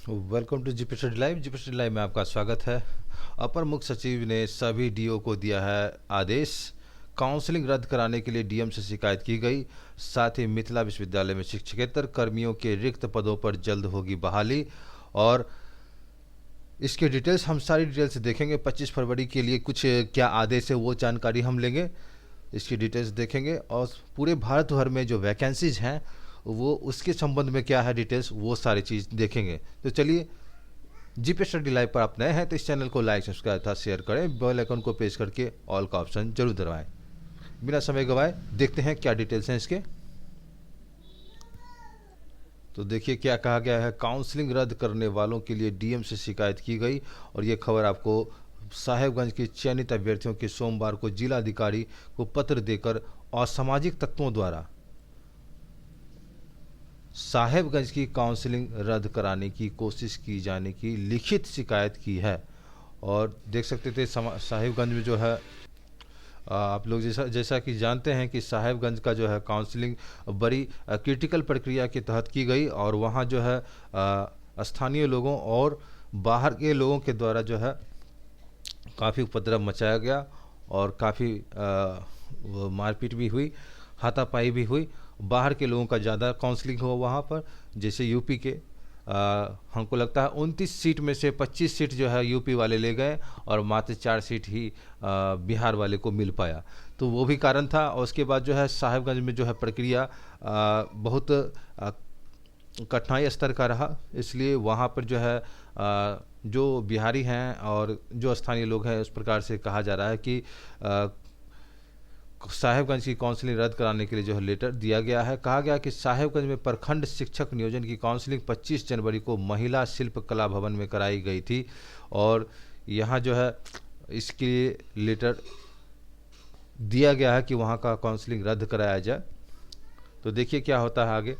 Welcome to GP study live. GP study live में आपका स्वागत है। अपर मुख्य सचिव ने सभी डीओ को दिया है आदेश। काउंसलिंग रद्द कराने के लिए डीएम से शिकायत की गई। साथ ही मिथिला विश्वविद्यालय में शिक्षकेतर कर्मियों के रिक्त पदों पर जल्द होगी बहाली। और इसके डिटेल्स हम सारी डिटेल्स देखेंगे। 25 फरवरी के लिए कुछ क्या आदेश है वो जानकारी हम लेंगे, इसकी डिटेल्स देखेंगे। और पूरे भारत भर में जो वैकेंसीज हैं वो उसके संबंध में क्या है डिटेल्स, वो सारी चीज़ देखेंगे। तो चलिए, जीपी स्टडी लाइव पर आप नए हैं तो इस चैनल को लाइक सब्सक्राइब तथा शेयर करें, बेल आइकन को प्रेस करके ऑल का ऑप्शन जरूर दबाएं। बिना समय गवाए देखते हैं क्या डिटेल्स हैं इसके। तो देखिए क्या कहा गया है। काउंसलिंग रद्द करने वालों के लिए डीएम से शिकायत की गई। और ये खबर आपको साहेबगंज के चयनित अभ्यर्थियों के सोमवार को जिलाधिकारी को पत्र देकर असामाजिक तत्वों द्वारा साहेबगंज की काउंसलिंग रद्द कराने की कोशिश की जाने की लिखित शिकायत की है। और देख सकते थे साहेबगंज में जो है आप लोग जैसा जैसा कि जानते हैं कि साहेबगंज का जो है काउंसलिंग बड़ी क्रिटिकल प्रक्रिया के तहत की गई। और वहाँ जो है स्थानीय लोगों और बाहर के लोगों के द्वारा जो है काफ़ी उपद्रव मचाया गया और काफ़ी मारपीट भी हुई, हाथापाई भी हुई। बाहर के लोगों का ज़्यादा काउंसलिंग हुआ वहाँ पर। जैसे यूपी के हमको लगता है 29 सीट में से 25 सीट जो है यूपी वाले ले गए और मात्र 4 सीट ही बिहार वाले को मिल पाया। तो वो भी कारण था। और उसके बाद जो है साहेबगंज में जो है प्रक्रिया बहुत कठिनाई स्तर का रहा। इसलिए वहाँ पर जो है जो बिहारी हैं और जो स्थानीय लोग हैं उस प्रकार से कहा जा रहा है कि साहेबगंज की काउंसलिंग रद्द कराने के लिए जो है लेटर दिया गया है। कहा गया कि साहेबगंज में प्रखंड शिक्षक नियोजन की काउंसलिंग 25 जनवरी को महिला शिल्प कला भवन में कराई गई थी। और यहाँ जो है इसके लिए लेटर दिया गया है कि वहाँ का काउंसलिंग रद्द कराया जाए। तो देखिए क्या होता है आगे।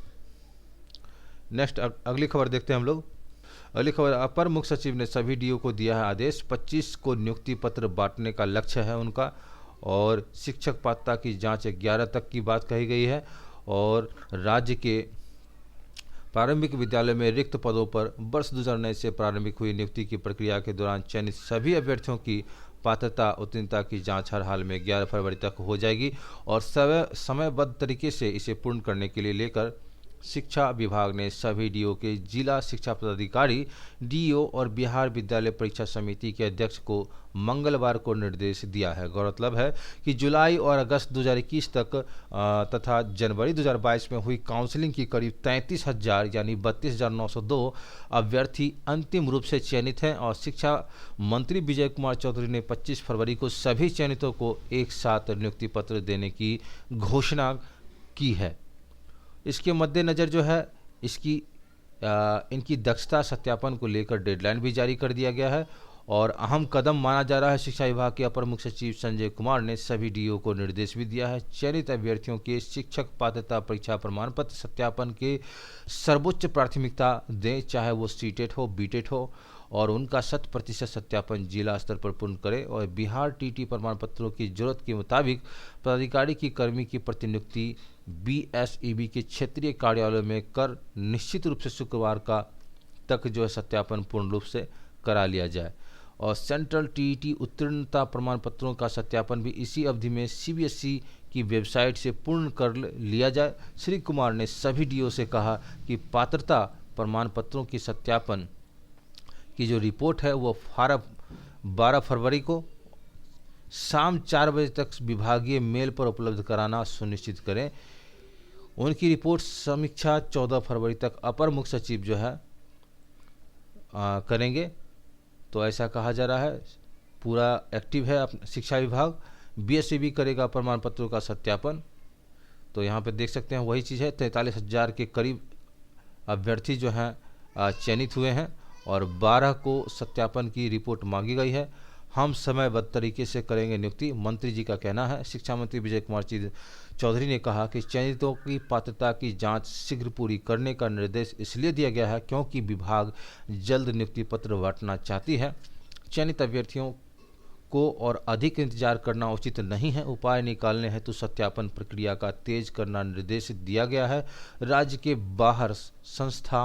नेक्स्ट अगली खबर देखते हैं हम लोग। अगली खबर, अपर मुख्य सचिव ने सभी डीओ को दिया है आदेश। 25 को नियुक्ति पत्र बांटने का लक्ष्य है उनका। और शिक्षक पात्रता की जांच 11 तक की बात कही गई है। और राज्य के प्रारंभिक विद्यालय में रिक्त पदों पर वर्ष 2019 से प्रारंभिक हुई नियुक्ति की प्रक्रिया के दौरान चयनित सभी अभ्यर्थियों की पात्रता उत्तीर्णता की जांच हर हाल में 11 फरवरी तक हो जाएगी। और समयबद्ध तरीके से इसे पूर्ण करने के लिए लेकर शिक्षा विभाग ने सभी डीओ के जिला शिक्षा पदाधिकारी, डीओ और बिहार विद्यालय परीक्षा समिति के अध्यक्ष को मंगलवार को निर्देश दिया है। गौरतलब है कि जुलाई और अगस्त 2021 तक तथा जनवरी 2022 में हुई काउंसलिंग की करीब 33,000 यानी 32,902 अभ्यर्थी अंतिम रूप से चयनित हैं। और शिक्षा मंत्री विजय कुमार चौधरी ने 25 फरवरी को सभी चयनितों को एक साथ नियुक्ति पत्र देने की घोषणा की है। इसके मद्देनज़र जो है इनकी दक्षता सत्यापन को लेकर डेडलाइन भी जारी कर दिया गया है। और अहम कदम माना जा रहा है। शिक्षा विभाग के अपर मुख्य सचिव संजय कुमार ने सभी डीओ को निर्देश भी दिया है। चयनित अभ्यर्थियों के शिक्षक पात्रता परीक्षा प्रमाण पत्र सत्यापन के सर्वोच्च प्राथमिकता दें, चाहे वो सीटेट हो, बीटेट हो। और उनका 100% सत्यापन जिला स्तर पर पूर्ण करें। और बिहार टीटी प्रमाण पत्रों की जरूरत के मुताबिक पदाधिकारी की कर्मी की प्रतिनियुक्ति बीएसईबी के क्षेत्रीय कार्यालयों में कर निश्चित रूप से शुक्रवार का तक जो है सत्यापन पूर्ण रूप से करा लिया जाए। और सेंट्रल टीईटी उत्तीर्णता प्रमाण पत्रों का सत्यापन भी इसी अवधि में सीबीएसई की वेबसाइट से पूर्ण कर लिया जाए। श्री कुमार ने सभी डीओ से कहा कि पात्रता प्रमाण पत्रों की सत्यापन की जो रिपोर्ट है वो 12 फरवरी को शाम 4 बजे तक विभागीय मेल पर उपलब्ध कराना सुनिश्चित करें। उनकी रिपोर्ट समीक्षा 14 फरवरी तक अपर मुख्य सचिव जो है करेंगे। तो ऐसा कहा जा रहा है। पूरा एक्टिव है शिक्षा विभाग। बीएसईबी करेगा प्रमाण पत्रों का सत्यापन। तो यहाँ पे देख सकते हैं वही चीज़ है। 43,000 के करीब अभ्यर्थी जो हैं चयनित हुए हैं और 12 को सत्यापन की रिपोर्ट मांगी गई है। हम समयबद्ध तरीके से करेंगे नियुक्ति, मंत्री जी का कहना है। शिक्षा मंत्री विजय कुमार चौधरी ने कहा कि चयनितों की पात्रता की जांच शीघ्र पूरी करने का निर्देश इसलिए दिया गया है क्योंकि विभाग जल्द नियुक्ति पत्र बांटना चाहती है। चयनित अभ्यर्थियों को और अधिक इंतजार करना उचित नहीं है। उपाय निकालने हेतु सत्यापन प्रक्रिया का तेज करना निर्देश दिया गया है। राज्य के बाहर संस्था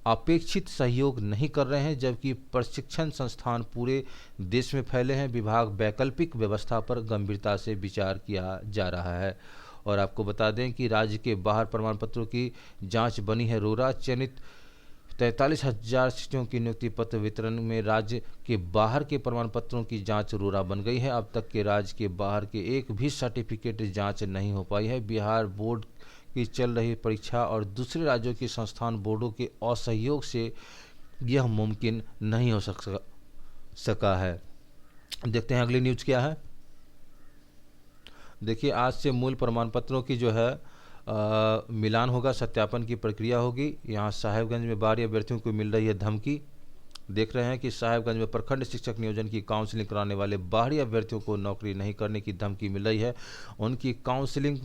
अपेक्षित सहयोग नहीं कर रहे हैं, जबकि प्रशिक्षण संस्थान पूरे देश में फैले हैं। विभाग वैकल्पिक व्यवस्था पर गंभीरता से विचार किया जा रहा है। और आपको बता दें कि राज्य के बाहर प्रमाण पत्रों की जांच बनी है रोरा। चयनित 43,000 शिक्षकों की नियुक्ति पत्र वितरण में राज्य के बाहर के प्रमाण पत्रों की जांच रोरा बन गई है। अब तक के राज्य के बाहर के एक भी सर्टिफिकेट जांच नहीं हो पाई है। बिहार बोर्ड की चल रही परीक्षा और दूसरे राज्यों के संस्थान बोर्डों के असहयोग से यह मुमकिन नहीं हो सका है। देखते हैं अगली न्यूज क्या है। देखिए, आज से मूल प्रमाण पत्रों की जो है मिलान होगा, सत्यापन की प्रक्रिया होगी। यहाँ साहेबगंज में बाहरी अभ्यर्थियों को मिल रही है धमकी। देख रहे हैं कि साहेबगंज में प्रखंड शिक्षक नियोजन की काउंसलिंग कराने वाले बाहरी अभ्यर्थियों को नौकरी नहीं करने की धमकी मिल रही है। उनकी काउंसलिंग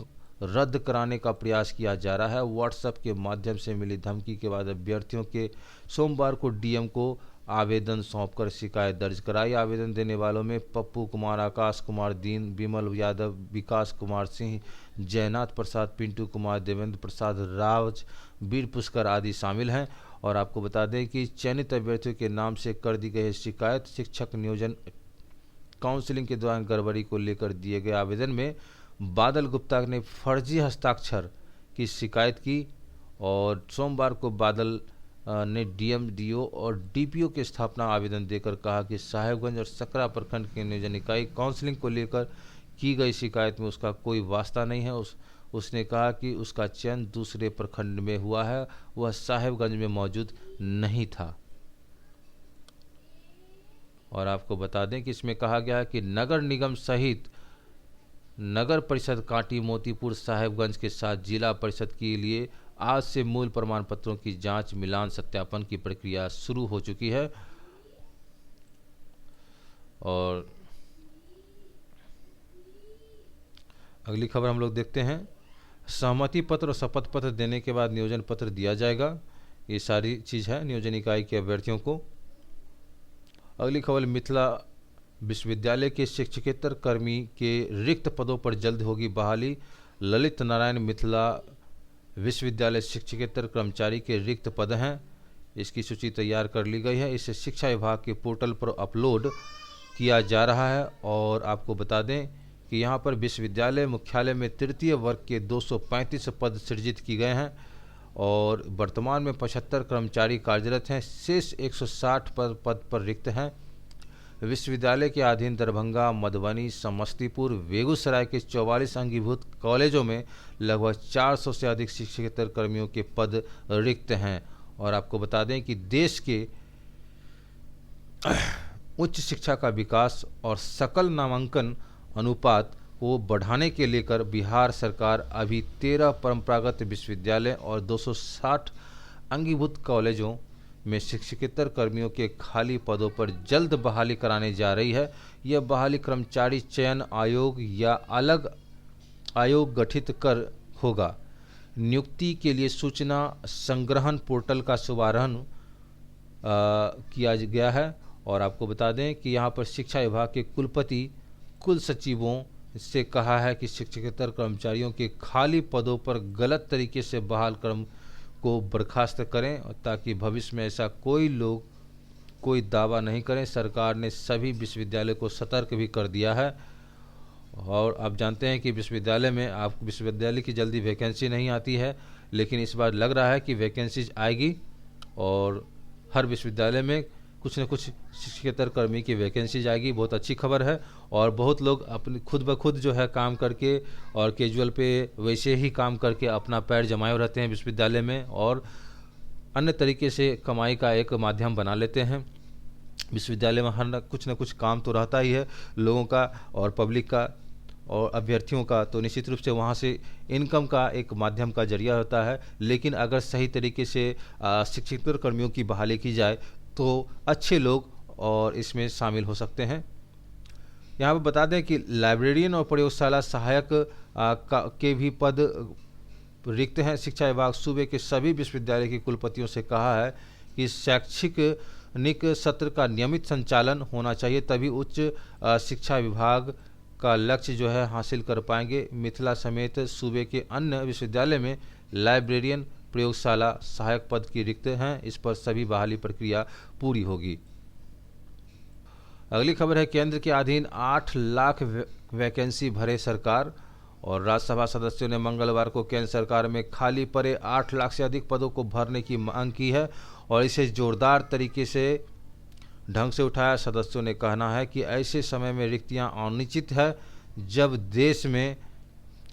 रद्द कराने का प्रयास किया जा रहा है। व्हाट्सएप के माध्यम से मिली धमकी के बाद अभ्यर्थियों के सोमवार को डीएम को आवेदन सौंपकर शिकायत दर्ज कराई। आवेदन देने वालों में पप्पू कुमार, आकाश कुमार दीन, विमल यादव, विकास कुमार सिंह, जयनाथ प्रसाद, पिंटू कुमार, देवेंद्र प्रसाद, राज, वीर पुष्कर आदि शामिल हैं। और आपको बता दें कि चयनित अभ्यर्थियों के नाम से कर दी गई शिकायत शिक्षक नियोजन काउंसलिंग के दौरान गड़बड़ी को लेकर दिए गए आवेदन में बादल गुप्ता ने फर्जी हस्ताक्षर की शिकायत की। और सोमवार को बादल ने डीएम, डीओ और डीपीओ के स्थापना आवेदन देकर कहा कि साहेबगंज और सकरा प्रखंड के नियोजन इकाई काउंसलिंग को लेकर की गई शिकायत में उसका कोई वास्ता नहीं है। उसने कहा कि उसका चयन दूसरे प्रखंड में हुआ है, वह साहेबगंज में मौजूद नहीं था। और आपको बता दें कि इसमें कहा गया है कि नगर निगम सहित नगर परिषद कांटी, मोतीपुर, साहेबगंज के साथ जिला परिषद के लिए आज से मूल प्रमाण पत्रों की जांच, मिलान, सत्यापन की प्रक्रिया शुरू हो चुकी है। और अगली खबर हम लोग देखते हैं। सहमति पत्र और शपथ पत्र देने के बाद नियोजन पत्र दिया जाएगा। ये सारी चीज़ है नियोजन इकाई के अभ्यर्थियों को। अगली खबर, मिथिला विश्वविद्यालय के शिक्षकेतर कर्मी के रिक्त पदों पर जल्द होगी बहाली। ललित नारायण मिथिला विश्वविद्यालय शिक्षकेतर कर्मचारी के रिक्त पद हैं, इसकी सूची तैयार कर ली गई है। इसे शिक्षा विभाग के पोर्टल पर अपलोड किया जा रहा है। और आपको बता दें कि यहाँ पर विश्वविद्यालय मुख्यालय में तृतीय वर्ग के 235 पद सृजित किए गए हैं और वर्तमान में 75 कर्मचारी कार्यरत हैं। शेष 160 पद पर रिक्त हैं। विश्वविद्यालय के अधीन दरभंगा, मधुबनी, समस्तीपुर, बेगूसराय के 44 अंगीभूत कॉलेजों में लगभग 400 से अधिक शिक्षकेतर कर्मियों के पद रिक्त हैं। और आपको बता दें कि देश के उच्च शिक्षा का विकास और सकल नामांकन अनुपात को बढ़ाने के लेकर बिहार सरकार अभी 13 परंपरागत विश्वविद्यालय और 260 अंगीभूत कॉलेजों में शिक्षकेतर कर्मियों के खाली पदों पर जल्द बहाली कराने जा रही है। यह बहाली कर्मचारी चयन आयोग या अलग आयोग गठित कर होगा। नियुक्ति के लिए सूचना संग्रहण पोर्टल का शुभारंभ किया गया है। और आपको बता दें कि यहाँ पर शिक्षा विभाग के कुलपति कुल सचिवों से कहा है कि शिक्षकेतर कर्मचारियों के खाली पदों पर गलत तरीके से बहाल कर्म को बर्खास्त करें ताकि भविष्य में ऐसा कोई दावा नहीं करें। सरकार ने सभी विश्वविद्यालय को सतर्क भी कर दिया है। और आप जानते हैं कि विश्वविद्यालय की जल्दी वैकेंसी नहीं आती है, लेकिन इस बार लग रहा है कि वैकेंसीज आएगी और हर विश्वविद्यालय में कुछ न कुछ शिक्षकेतर कर्मी की वैकेंसी जाएगी। बहुत अच्छी खबर है। और बहुत लोग अपने खुद ब खुद जो है काम करके और कैजुअल पे वैसे ही काम करके अपना पैर जमाए रहते हैं विश्वविद्यालय में और अन्य तरीके से कमाई का एक माध्यम बना लेते हैं। विश्वविद्यालय में हर न कुछ काम तो रहता ही है लोगों का और पब्लिक का और अभ्यर्थियों का, तो निश्चित रूप से वहाँ से इनकम का एक माध्यम का जरिया होता है। लेकिन अगर सही तरीके से शिक्षकेतर कर्मियों की बहाली की जाए तो अच्छे लोग और इसमें शामिल हो सकते हैं। यहाँ पर बता दें कि लाइब्रेरियन और प्रयोगशाला सहायक के भी पद रिक्त हैं। शिक्षा विभाग सूबे के सभी विश्वविद्यालय के कुलपतियों से कहा है कि शैक्षणिक सत्र का नियमित संचालन होना चाहिए, तभी उच्च शिक्षा विभाग का लक्ष्य जो है हासिल कर पाएंगे। मिथिला समेत सूबे के अन्य विश्वविद्यालय में लाइब्रेरियन प्रयोगशाला सहायक पद की रिक्त हैं, इस पर सभी बहाली प्रक्रिया पूरी होगी। अगली खबर है, केंद्र के अधीन 8 लाख वैकेंसी भरे सरकार। और राज्यसभा सदस्यों ने मंगलवार को केंद्र सरकार में खाली पड़े 8 लाख से अधिक पदों को भरने की मांग की है और इसे जोरदार तरीके से ढंग से उठाया। सदस्यों ने कहना है कि ऐसे समय में रिक्तियां अनिश्चित है जब देश में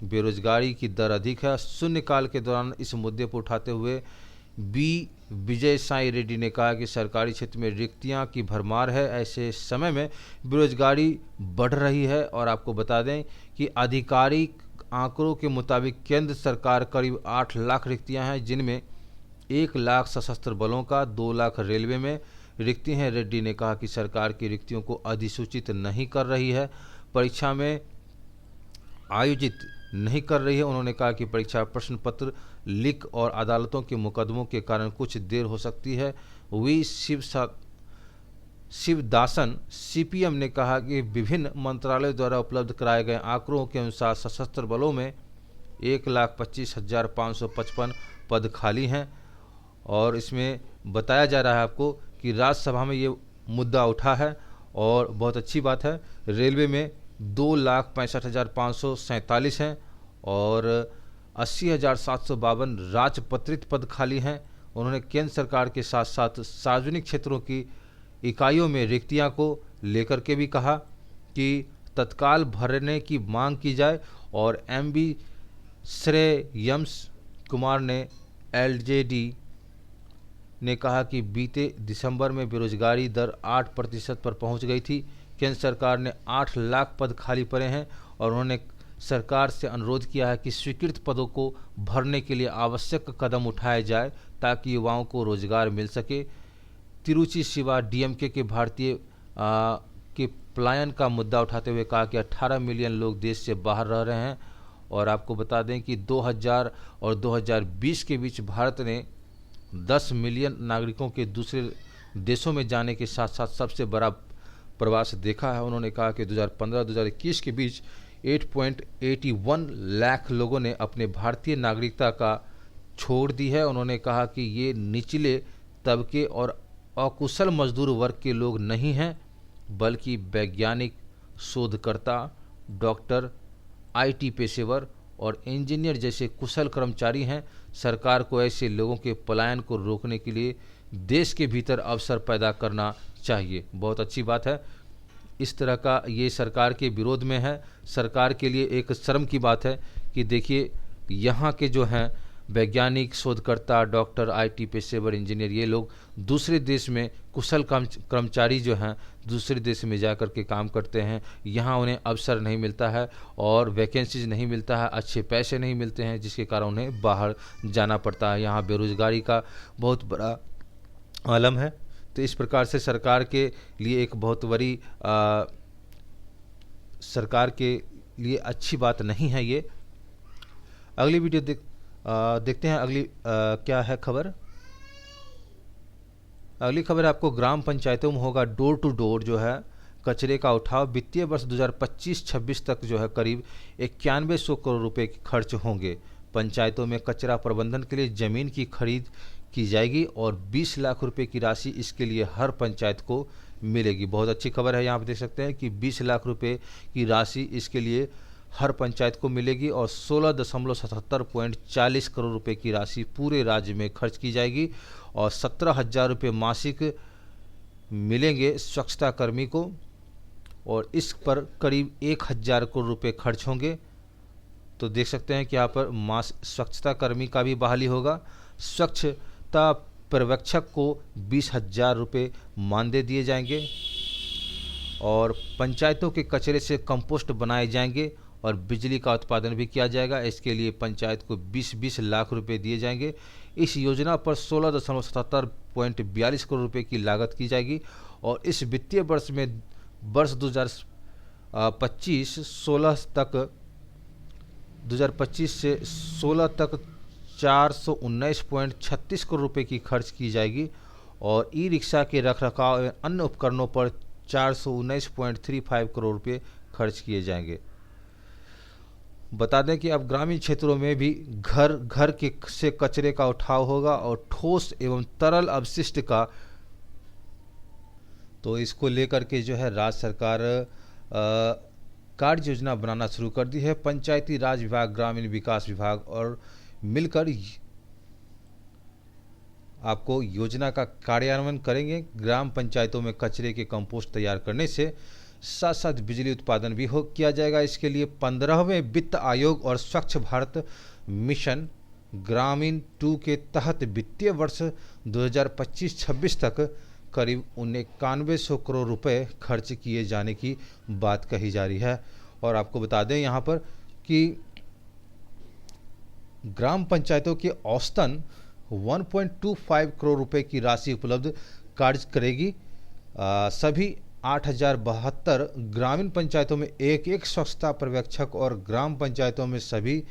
बेरोजगारी की दर अधिक है। शून्यकाल के दौरान इस मुद्दे पर उठाते हुए बी विजय साई रेड्डी ने कहा कि सरकारी क्षेत्र में रिक्तियां की भरमार है, ऐसे समय में बेरोजगारी बढ़ रही है। और आपको बता दें कि आधिकारिक आंकड़ों के मुताबिक केंद्र सरकार करीब 8 लाख रिक्तियां हैं, जिनमें 1 लाख सशस्त्र बलों का, 2 लाख रेलवे में रिक्ति हैं। रेड्डी ने कहा कि सरकार की रिक्तियों को अधिसूचित नहीं कर रही है, परीक्षा में आयोजित नहीं कर रही है। उन्होंने कहा कि परीक्षा प्रश्न पत्र लीक और अदालतों के मुकदमों के कारण कुछ देर हो सकती है। वी शिवदासन सीपीएम ने कहा कि विभिन्न मंत्रालयों द्वारा उपलब्ध कराए गए आंकड़ों के अनुसार सशस्त्र बलों में 1,25,555 पद खाली हैं और इसमें बताया जा रहा है आपको कि राज्यसभा में ये मुद्दा उठा है और बहुत अच्छी बात है। रेलवे में 2,65,547 हैं और 80,752 राजपत्रित पद खाली हैं। उन्होंने केंद्र सरकार के साथ साथ सार्वजनिक क्षेत्रों की इकाइयों में रिक्तियां को लेकर के भी कहा कि तत्काल भरने की मांग की जाए। और एमबी श्रेयस कुमार ने एलजेडी ने कहा कि बीते दिसंबर में बेरोजगारी दर 8% पर पहुंच गई थी। केंद्र सरकार ने 8 लाख पद खाली पड़े हैं और उन्होंने सरकार से अनुरोध किया है कि स्वीकृत पदों को भरने के लिए आवश्यक कदम उठाए जाए ताकि युवाओं को रोजगार मिल सके। तिरुचि शिवा डीएमके के भारतीय के पलायन का मुद्दा उठाते हुए कहा कि 18 मिलियन लोग देश से बाहर रह रहे हैं। और आपको बता दें कि 2000 और 2020 के बीच भारत ने 10 मिलियन नागरिकों के दूसरे देशों में जाने के साथ साथ सबसे बड़ा प्रवास देखा है। उन्होंने कहा कि 2015-2021 के बीच 8.81 लाख लोगों ने अपने भारतीय नागरिकता का छोड़ दी है। उन्होंने कहा कि ये निचले तबके और अकुशल मजदूर वर्ग के लोग नहीं हैं, बल्कि वैज्ञानिक, शोधकर्ता, डॉक्टर, आईटी पेशेवर और इंजीनियर जैसे कुशल कर्मचारी हैं। सरकार को ऐसे लोगों के पलायन को रोकने के लिए देश के भीतर अवसर पैदा करना चाहिए। बहुत अच्छी बात है। इस तरह का ये सरकार के विरोध में है। सरकार के लिए एक शर्म की बात है कि देखिए यहाँ के जो हैं वैज्ञानिक, शोधकर्ता, डॉक्टर, आईटी पेशेवर, इंजीनियर, ये लोग दूसरे देश में कुशल कर्मचारी जो हैं दूसरे देश में जा कर के काम करते हैं। यहाँ उन्हें अवसर नहीं मिलता है और वैकेंसीज नहीं मिलता है, अच्छे पैसे नहीं मिलते हैं, जिसके कारण उन्हें बाहर जाना पड़ता है। यहाँ बेरोजगारी का बहुत बड़ा आलम है। तो इस प्रकार से सरकार के लिए एक बहुत बड़ी सरकार के लिए अच्छी बात नहीं है ये। अगली वीडियो देखते हैं। अगली क्या है खबर। अगली खबर आपको ग्राम पंचायतों में होगा डोर टू डोर जो है कचरे का उठाव। वित्तीय वर्ष 2025-26 तक जो है करीब 9100 करोड़ रुपए खर्च होंगे। पंचायतों में कचरा प्रबंधन के लिए जमीन की खरीद की जाएगी और 20 लाख रुपए की राशि इसके लिए हर पंचायत को मिलेगी। बहुत अच्छी खबर है। यहाँ पे देख सकते हैं कि 20 लाख रुपए की राशि इसके लिए हर पंचायत को मिलेगी और 16.40 करोड़ रुपए की राशि पूरे राज्य में खर्च की जाएगी और 17,000 रुपये मासिक मिलेंगे स्वच्छता कर्मी को और इस पर करीब 1,000 करोड़ रुपए खर्च होंगे। तो देख सकते हैं कि यहाँ पर स्वच्छता कर्मी का भी बहाली होगा। स्वच्छता पर्यवेक्षक को 20,000 रुपये मानदेय दिए जाएंगे और पंचायतों के कचरे से कंपोस्ट बनाए जाएंगे और बिजली का उत्पादन भी किया जाएगा। इसके लिए पंचायत को 20-20 लाख रुपए दिए जाएंगे। इस योजना पर 16.42 करोड़ रुपए की लागत की जाएगी और इस वित्तीय वर्ष में वर्ष 2025 से 16 तक 419.36 करोड़ रुपए की खर्च की जाएगी और ई रिक्शा के रखरखाव एवं अन्य उपकरणों पर 419.35 करोड़ रुपए खर्च किए जाएंगे। बता दें कि अब ग्रामीण क्षेत्रों में भी घर घर के से कचरे का उठाव होगा और ठोस एवं तरल अपशिष्ट का, तो इसको लेकर के जो है राज्य सरकार कार्य योजना बनाना शुरू कर दी है। पंचायती राज विभाग, ग्रामीण विकास विभाग और मिलकर आपको योजना का कार्यान्वयन करेंगे। ग्राम पंचायतों में कचरे के कंपोस्ट तैयार करने से साथ साथ बिजली उत्पादन भी किया जाएगा। इसके लिए 15वें वित्त आयोग और स्वच्छ भारत मिशन ग्रामीण 2 के तहत वित्तीय वर्ष 2025-26 तक करीब 9100 करोड़ रुपए खर्च किए जाने की बात कही जा रही है। और आपको बता दें यहाँ पर कि ग्राम पंचायतों के औसतन 1.25 करोड़ रुपए की राशि उपलब्ध कार्य करेगी। सभी 8072 ग्रामीण पंचायतों में एक स्वच्छता पर्यवेक्षक और ग्राम पंचायतों में सभी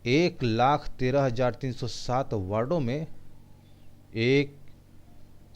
1,13,307 वार्डों में एक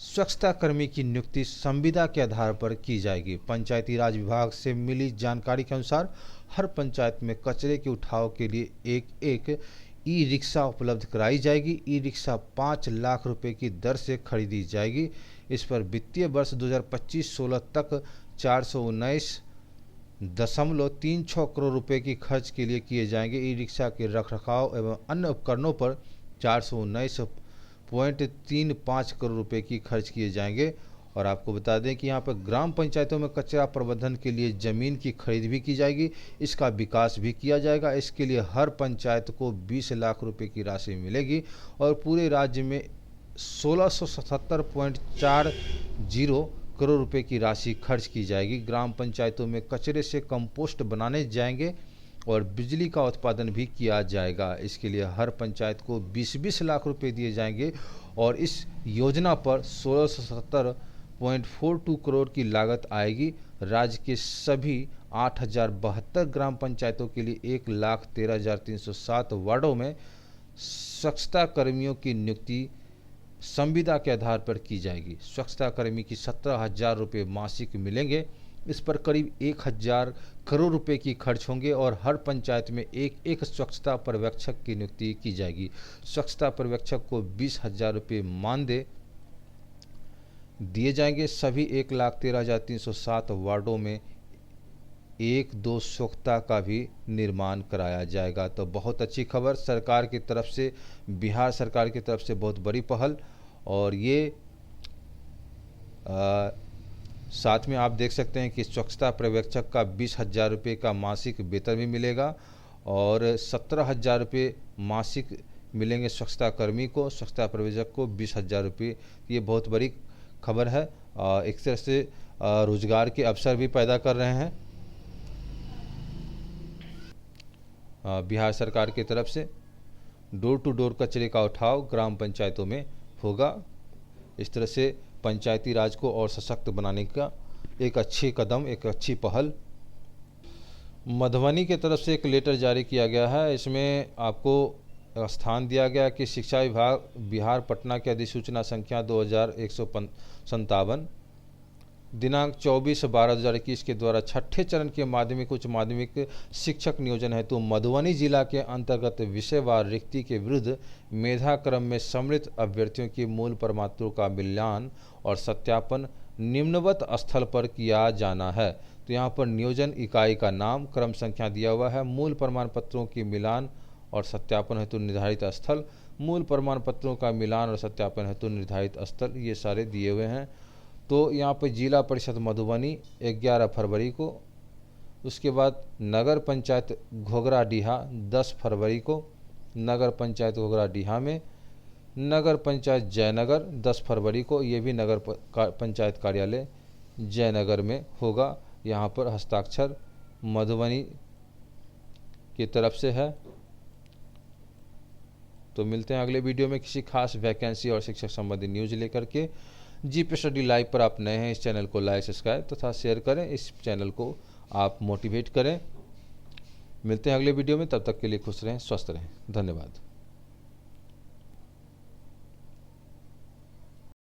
स्वच्छता कर्मी की नियुक्ति संविदा के आधार पर की जाएगी। पंचायती राज विभाग से मिली जानकारी के अनुसार हर पंचायत में कचरे के उठाव के लिए एक ई रिक्शा उपलब्ध कराई जाएगी। ई रिक्शा 5 लाख रुपए की दर से खरीदी जाएगी। इस पर वित्तीय वर्ष 2025-16 तक 419.36 करोड़ रुपए की खर्च के लिए किए जाएंगे। ई रिक्शा के रखरखाव एवं अन्य उपकरणों पर 419.35 करोड़ रुपए की खर्च किए जाएंगे। और आपको बता दें कि यहाँ पर ग्राम पंचायतों में कचरा प्रबंधन के लिए ज़मीन की खरीद भी की जाएगी, इसका विकास भी किया जाएगा। इसके लिए हर पंचायत को 20 लाख रुपए की राशि मिलेगी और पूरे राज्य में 1677.40 करोड़ रुपए की राशि खर्च की जाएगी। ग्राम पंचायतों में कचरे से कंपोस्ट बनाने जाएंगे और बिजली का उत्पादन भी किया जाएगा। इसके लिए हर पंचायत को 20-20 लाख रुपए दिए जाएंगे और इस योजना पर 1677.42 करोड़ की लागत आएगी। राज्य के सभी 8072 ग्राम पंचायतों के लिए 1,13,307 वार्डों में स्वच्छता कर्मियों की नियुक्ति संविदा के आधार पर की जाएगी। स्वच्छता कर्मी की 17,000 रुपये मासिक मिलेंगे। इस पर करीब 1,000 करोड़ रुपए की खर्च होंगे और हर पंचायत में एक स्वच्छता पर्यवेक्षक की नियुक्ति की जाएगी। स्वच्छता पर्यवेक्षक को 20,000 रुपये मानदेय दिए जाएंगे। सभी 1,13,307 वार्डों में 1-2 स्वच्छता का भी निर्माण कराया जाएगा। तो बहुत अच्छी खबर सरकार की तरफ से, बिहार सरकार की तरफ से बहुत बड़ी पहल। और ये साथ में आप देख सकते हैं कि स्वच्छता पर्यवेक्षक का 20,000 रुपये का मासिक वेतन भी मिलेगा और 17,000 रुपये मासिक मिलेंगे स्वच्छता कर्मी को। स्वच्छता पर्यवेक्षक को 20,000 रुपये। ये बहुत बड़ी खबर है। एक तरह से रोजगार के अवसर भी पैदा कर रहे हैं बिहार सरकार की तरफ से। डोर टू डोर कचरे का उठाव ग्राम पंचायतों में होगा। इस तरह से पंचायती राज को और सशक्त बनाने का एक अच्छी कदम, एक अच्छी पहल। मधुबनी की तरफ से एक लेटर जारी किया गया है। इसमें आपको स्थान दिया गया कि शिक्षा विभाग बिहार पटना की अधिसूचना संख्या 2157 दिनांक 24/12/2021 के द्वारा छठे चरण के माध्यमिक उच्च माध्यमिक शिक्षक नियोजन हेतु तो मधुबनी जिला के अंतर्गत विषयवार रिक्ति के विरुद्ध मेधाक्रम में सम्मिलित अभ्यर्थियों की मूल प्रमाणपत्रों का मिलान और सत्यापन निम्नवत स्थल पर किया जाना है। तो यहाँ पर नियोजन इकाई का नाम, क्रम संख्या दिया हुआ है, मूल प्रमाण पत्रों की मिलान और सत्यापन हेतु निर्धारित स्थल, मूल प्रमाण पत्रों का मिलान और सत्यापन हेतु निर्धारित स्थल, ये सारे दिए हुए हैं। तो यहाँ पर जिला परिषद मधुबनी 11 फरवरी को, उसके बाद नगर पंचायत घोघराडीहा 10 फरवरी को, नगर पंचायत घोघराडीहा में, नगर पंचायत जयनगर 10 फरवरी को, ये भी नगर पंचायत कार्यालय जयनगर में होगा। यहाँ पर हस्ताक्षर मधुबनी की तरफ से है। तो मिलते हैं अगले वीडियो में किसी खास वैकेंसी और शिक्षक संबंधी न्यूज लेकर के। जीपी स्टडी लाइव पर आप नए हैं, इस चैनल को लाइक, सब्सक्राइब तथा शेयर करें। इस चैनल को आप मोटिवेट करें। मिलते हैं अगले वीडियो में, तब तक के लिए खुश रहें, स्वस्थ रहें। धन्यवाद।